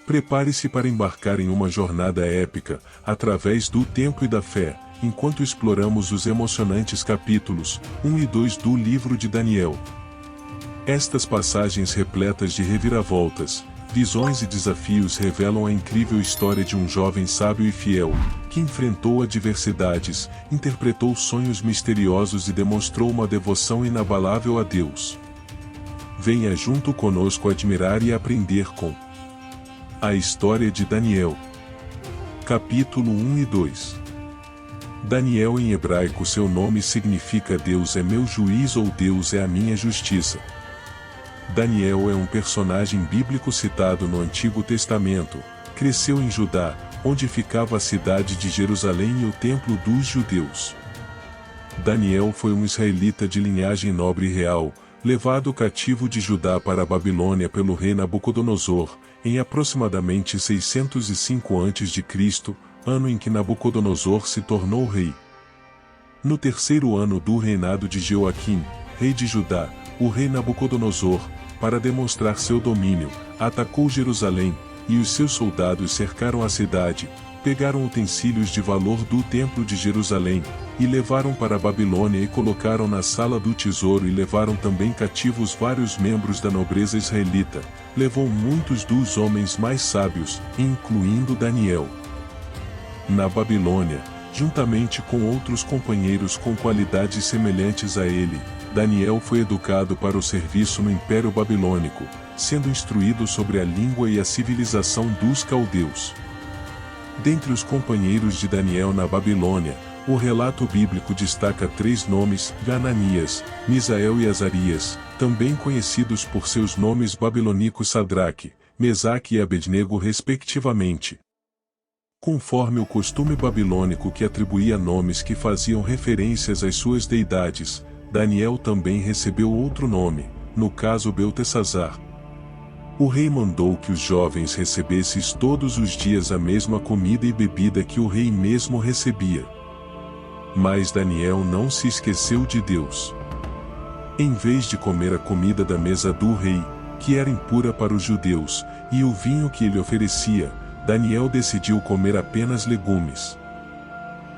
Prepare-se para embarcar em uma jornada épica, através do tempo e da fé, enquanto exploramos os emocionantes capítulos 1 e 2 do livro de Daniel. Estas passagens repletas de reviravoltas, visões e desafios revelam a incrível história de um jovem sábio e fiel, que enfrentou adversidades, interpretou sonhos misteriosos e demonstrou uma devoção inabalável a Deus. Venha junto conosco admirar e aprender com a história de Daniel. Capítulo 1 e 2. Daniel, em hebraico, seu nome significa Deus é meu juiz ou Deus é a minha justiça. Daniel é um personagem bíblico citado no Antigo Testamento. Cresceu em Judá, onde ficava a cidade de Jerusalém e o templo dos judeus. Daniel foi um israelita de linhagem nobre e real, levado cativo de Judá para a Babilônia pelo rei Nabucodonosor, em aproximadamente 605 a.C., ano em que Nabucodonosor se tornou rei. No terceiro ano do reinado de Jeoaquim, rei de Judá, o rei Nabucodonosor, para demonstrar seu domínio, atacou Jerusalém, e os seus soldados cercaram a cidade, pegaram utensílios de valor do templo de Jerusalém, e levaram para a Babilônia e colocaram na sala do tesouro e levaram também cativos vários membros da nobreza israelita, levou muitos dos homens mais sábios, incluindo Daniel. Na Babilônia, juntamente com outros companheiros com qualidades semelhantes a ele, Daniel foi educado para o serviço no Império Babilônico, sendo instruído sobre a língua e a civilização dos caldeus. Dentre os companheiros de Daniel na Babilônia, o relato bíblico destaca 3 nomes: Ananias, Misael e Azarias, também conhecidos por seus nomes babilônicos Sadraque, Mesaque e Abednego respectivamente. Conforme o costume babilônico que atribuía nomes que faziam referências às suas deidades, Daniel também recebeu outro nome, no caso Beltesazar. O rei mandou que os jovens recebessem todos os dias a mesma comida e bebida que o rei mesmo recebia. Mas Daniel não se esqueceu de Deus. Em vez de comer a comida da mesa do rei, que era impura para os judeus, e o vinho que ele oferecia, Daniel decidiu comer apenas legumes.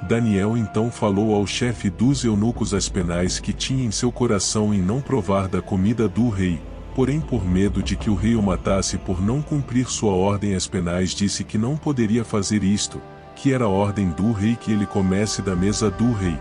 Daniel então falou ao chefe dos eunucos Aspenais que tinha em seu coração em não provar da comida do rei, porém por medo de que o rei o matasse por não cumprir sua ordem. Aspenais disse que não poderia fazer isto, que era a ordem do rei que ele comesse da mesa do rei.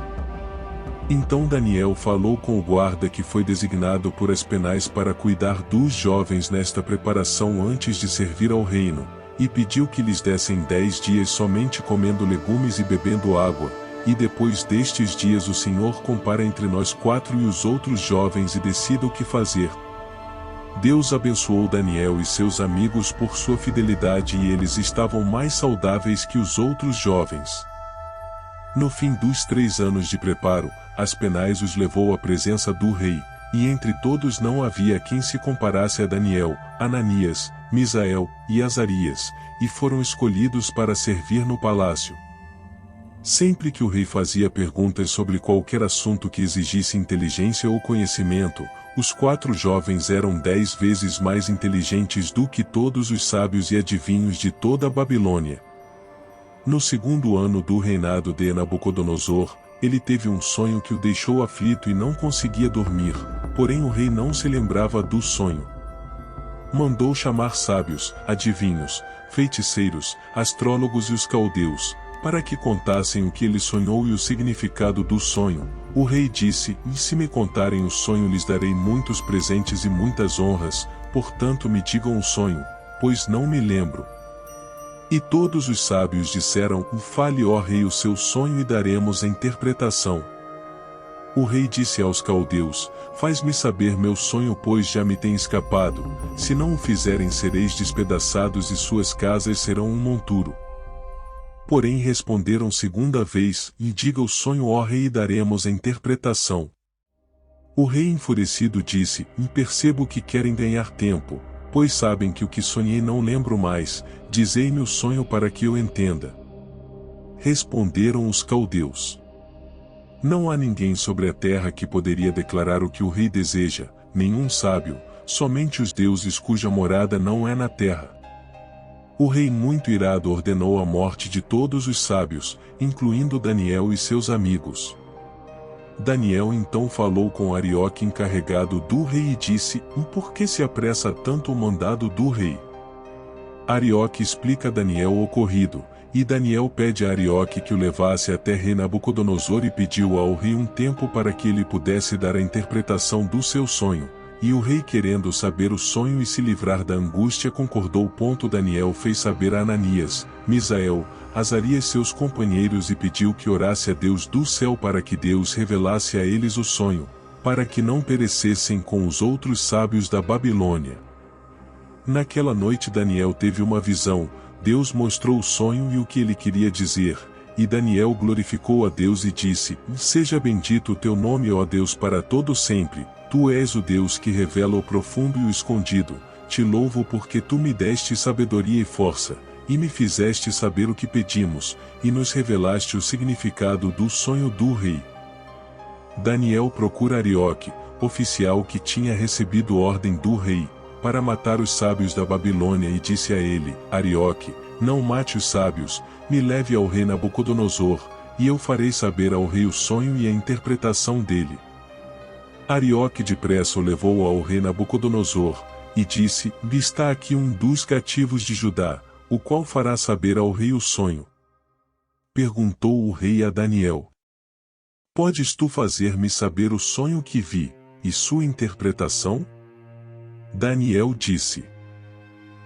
Então Daniel falou com o guarda que foi designado por Aspenais para cuidar dos jovens nesta preparação antes de servir ao reino, e pediu que lhes dessem 10 dias somente comendo legumes e bebendo água, e depois destes dias o Senhor compara entre nós 4 e os outros jovens e decida o que fazer. Deus abençoou Daniel e seus amigos por sua fidelidade e eles estavam mais saudáveis que os outros jovens. No fim dos 3 anos de preparo, Aspenais os levou à presença do rei, e entre todos não havia quem se comparasse a Daniel, Ananias, Misael e Azarias, e foram escolhidos para servir no palácio. Sempre que o rei fazia perguntas sobre qualquer assunto que exigisse inteligência ou conhecimento, os 4 jovens eram 10 vezes mais inteligentes do que todos os sábios e adivinhos de toda a Babilônia. No segundo ano do reinado de Nabucodonosor, ele teve um sonho que o deixou aflito e não conseguia dormir, porém o rei não se lembrava do sonho. Mandou chamar sábios, adivinhos, feiticeiros, astrólogos e os caldeus, para que contassem o que ele sonhou e o significado do sonho. O rei disse: "E se me contarem o sonho lhes darei muitos presentes e muitas honras, portanto me digam o sonho, pois não me lembro." E todos os sábios disseram: "Fale, ó rei, o seu sonho e daremos a interpretação." O rei disse aos caldeus: "Faz-me saber meu sonho, pois já me tem escapado. Se não o fizerem, sereis despedaçados e suas casas serão um monturo." Porém responderam segunda vez: "E diga o sonho, ó rei, e daremos a interpretação." O rei enfurecido disse: "Percebo que querem ganhar tempo, pois sabem que o que sonhei não lembro mais. Dizei-me o sonho para que eu entenda." Responderam os caldeus: "Não há ninguém sobre a terra que poderia declarar o que o rei deseja, nenhum sábio, somente os deuses cuja morada não é na terra." O rei muito irado ordenou a morte de todos os sábios, incluindo Daniel e seus amigos. Daniel então falou com Arioque, encarregado do rei, e disse: Por que se apressa tanto o mandado do rei? Arioque explica a Daniel o ocorrido, e Daniel pede a Arioque que o levasse até rei Nabucodonosor e pediu ao rei um tempo para que ele pudesse dar a interpretação do seu sonho. E o rei, querendo saber o sonho e se livrar da angústia, concordou. Daniel fez saber a Ananias, Misael, Azarias, seus companheiros, e pediu que orasse a Deus do céu para que Deus revelasse a eles o sonho, para que não perecessem com os outros sábios da Babilônia. Naquela noite Daniel teve uma visão. Deus mostrou o sonho e o que ele queria dizer, e Daniel glorificou a Deus e disse: Seja bendito o teu nome, ó Deus, para todo sempre. Tu és o Deus que revela o profundo e o escondido. Te louvo porque tu me deste sabedoria e força, e me fizeste saber o que pedimos, e nos revelaste o significado do sonho do rei. Daniel procura Arioque, oficial que tinha recebido ordem do rei, para matar os sábios da Babilônia, e disse a ele: Arioque, não mate os sábios, me leve ao rei Nabucodonosor, e eu farei saber ao rei o sonho e a interpretação dele. Arioque depressa o levou ao rei Nabucodonosor, e disse: Está aqui um dos cativos de Judá, o qual fará saber ao rei o sonho. Perguntou o rei a Daniel: Podes tu fazer-me saber o sonho que vi, e sua interpretação? Daniel disse: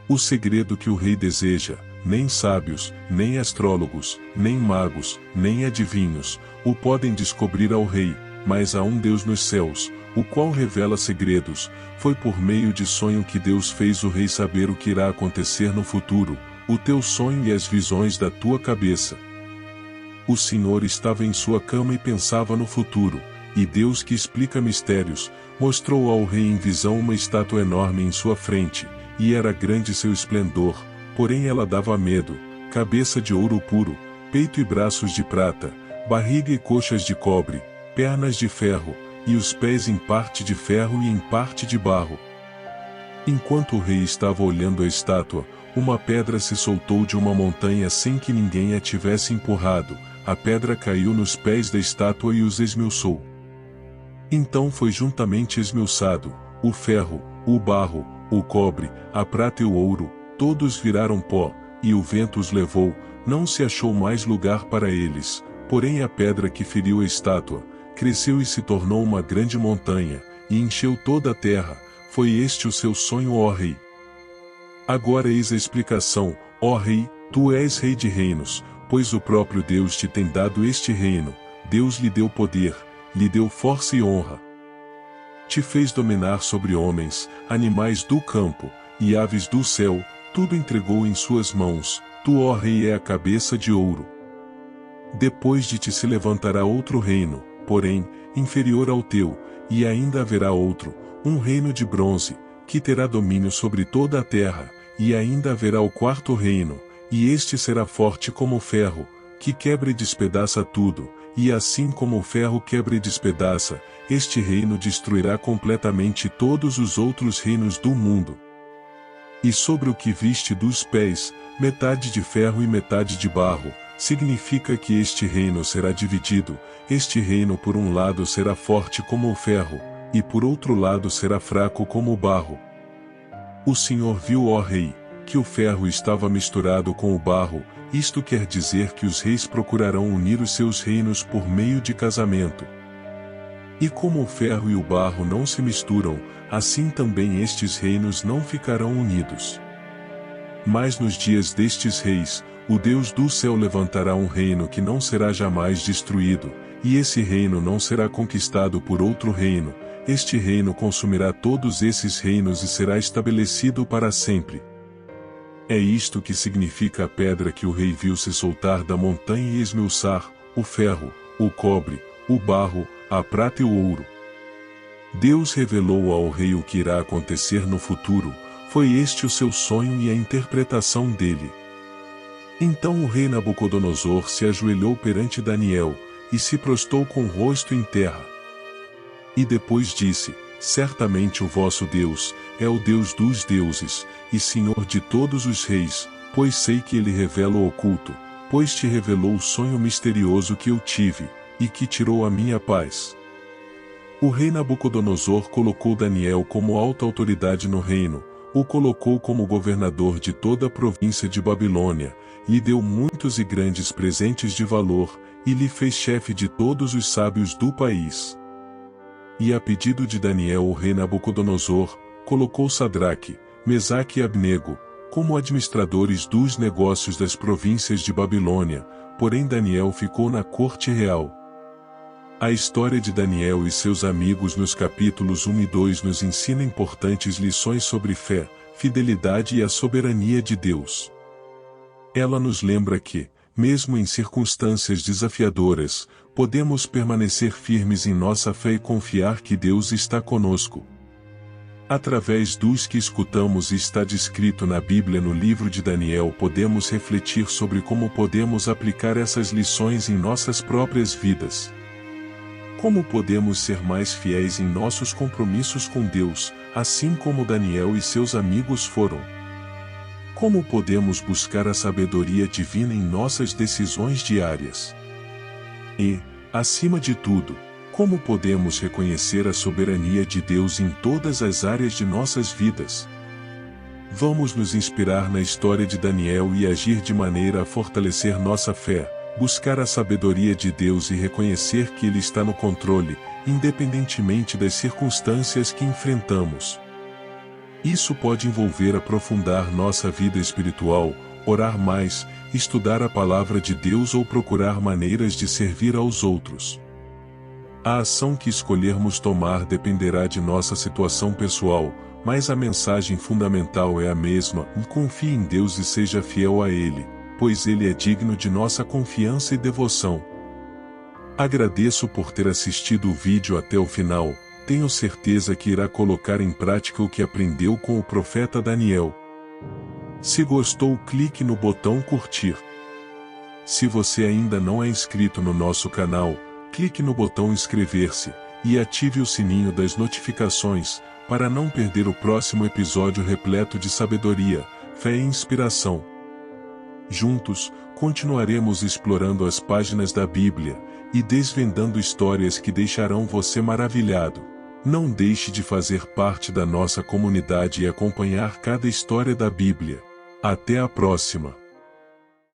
O segredo que o rei deseja, nem sábios, nem astrólogos, nem magos, nem adivinhos, o podem descobrir ao rei, mas há um Deus nos céus, o qual revela segredos. Foi por meio de sonho que Deus fez o rei saber o que irá acontecer no futuro, o teu sonho e as visões da tua cabeça. O Senhor estava em sua cama e pensava no futuro, e Deus, que explica mistérios, mostrou ao rei em visão uma estátua enorme em sua frente, e era grande seu esplendor, porém ela dava medo, cabeça de ouro puro, peito e braços de prata, barriga e coxas de cobre, pernas de ferro, e os pés em parte de ferro e em parte de barro. Enquanto o rei estava olhando a estátua, uma pedra se soltou de uma montanha sem que ninguém a tivesse empurrado. A pedra caiu nos pés da estátua e os esmiuçou. Então foi juntamente esmiuçado o ferro, o barro, o cobre, a prata e o ouro, todos viraram pó, e o vento os levou, não se achou mais lugar para eles. Porém a pedra que feriu a estátua, cresceu e se tornou uma grande montanha, e encheu toda a terra. Foi este o seu sonho, ó rei. Agora eis a explicação, ó rei, tu és rei de reinos, pois o próprio Deus te tem dado este reino. Deus lhe deu poder, lhe deu força e honra. Te fez dominar sobre homens, animais do campo, e aves do céu, tudo entregou em suas mãos. Tu, ó rei, é a cabeça de ouro. Depois de ti se levantará outro reino, porém, inferior ao teu, e ainda haverá outro, um reino de bronze, que terá domínio sobre toda a terra, e ainda haverá o quarto reino, e este será forte como o ferro, que quebra e despedaça tudo, e assim como o ferro quebra e despedaça, este reino destruirá completamente todos os outros reinos do mundo. E sobre o que viste dos pés, metade de ferro e metade de barro, significa que este reino será dividido. Este reino por um lado será forte como o ferro, e por outro lado será fraco como o barro. O Senhor viu, ó rei, que o ferro estava misturado com o barro. Isto quer dizer que os reis procurarão unir os seus reinos por meio de casamento. E como o ferro e o barro não se misturam, assim também estes reinos não ficarão unidos. Mas nos dias destes reis, o Deus do céu levantará um reino que não será jamais destruído, e esse reino não será conquistado por outro reino. Este reino consumirá todos esses reinos e será estabelecido para sempre. É isto que significa a pedra que o rei viu se soltar da montanha e esmiuçar o ferro, o cobre, o barro, a prata e o ouro. Deus revelou ao rei o que irá acontecer no futuro. Foi este o seu sonho e a interpretação dele. Então o rei Nabucodonosor se ajoelhou perante Daniel, e se prostou com o rosto em terra. E depois disse: Certamente o vosso Deus é o Deus dos deuses, e Senhor de todos os reis. pois sei que ele revela o oculto, pois te revelou o sonho misterioso que eu tive, e que tirou a minha paz. O rei Nabucodonosor colocou Daniel como alta autoridade no reino, o colocou como governador de toda a província de Babilônia, lhe deu muitos e grandes presentes de valor, e lhe fez chefe de todos os sábios do país. E a pedido de Daniel o rei Nabucodonosor, colocou Sadraque, Mesaque e Abnego, como administradores dos negócios das províncias de Babilônia, porém Daniel ficou na corte real. A história de Daniel e seus amigos nos capítulos 1 e 2 nos ensina importantes lições sobre fé, fidelidade e a soberania de Deus. Ela nos lembra que, mesmo em circunstâncias desafiadoras, podemos permanecer firmes em nossa fé e confiar que Deus está conosco. Através dos que escutamos e está descrito na Bíblia no livro de Daniel, podemos refletir sobre como podemos aplicar essas lições em nossas próprias vidas. Como podemos ser mais fiéis em nossos compromissos com Deus, assim como Daniel e seus amigos foram? Como podemos buscar a sabedoria divina em nossas decisões diárias? E, acima de tudo, como podemos reconhecer a soberania de Deus em todas as áreas de nossas vidas? Vamos nos inspirar na história de Daniel e agir de maneira a fortalecer nossa fé, buscar a sabedoria de Deus e reconhecer que Ele está no controle, independentemente das circunstâncias que enfrentamos. Isso pode envolver aprofundar nossa vida espiritual, orar mais, estudar a palavra de Deus ou procurar maneiras de servir aos outros. A ação que escolhermos tomar dependerá de nossa situação pessoal, mas a mensagem fundamental é a mesma: confie em Deus e seja fiel a Ele, pois Ele é digno de nossa confiança e devoção. Agradeço por ter assistido o vídeo até o final, tenho certeza que irá colocar em prática o que aprendeu com o profeta Daniel. Se gostou, clique no botão curtir. Se você ainda não é inscrito no nosso canal, clique no botão inscrever-se, e ative o sininho das notificações, para não perder o próximo episódio repleto de sabedoria, fé e inspiração. Juntos, continuaremos explorando as páginas da Bíblia, e desvendando histórias que deixarão você maravilhado. Não deixe de fazer parte da nossa comunidade e acompanhar cada história da Bíblia. Até a próxima!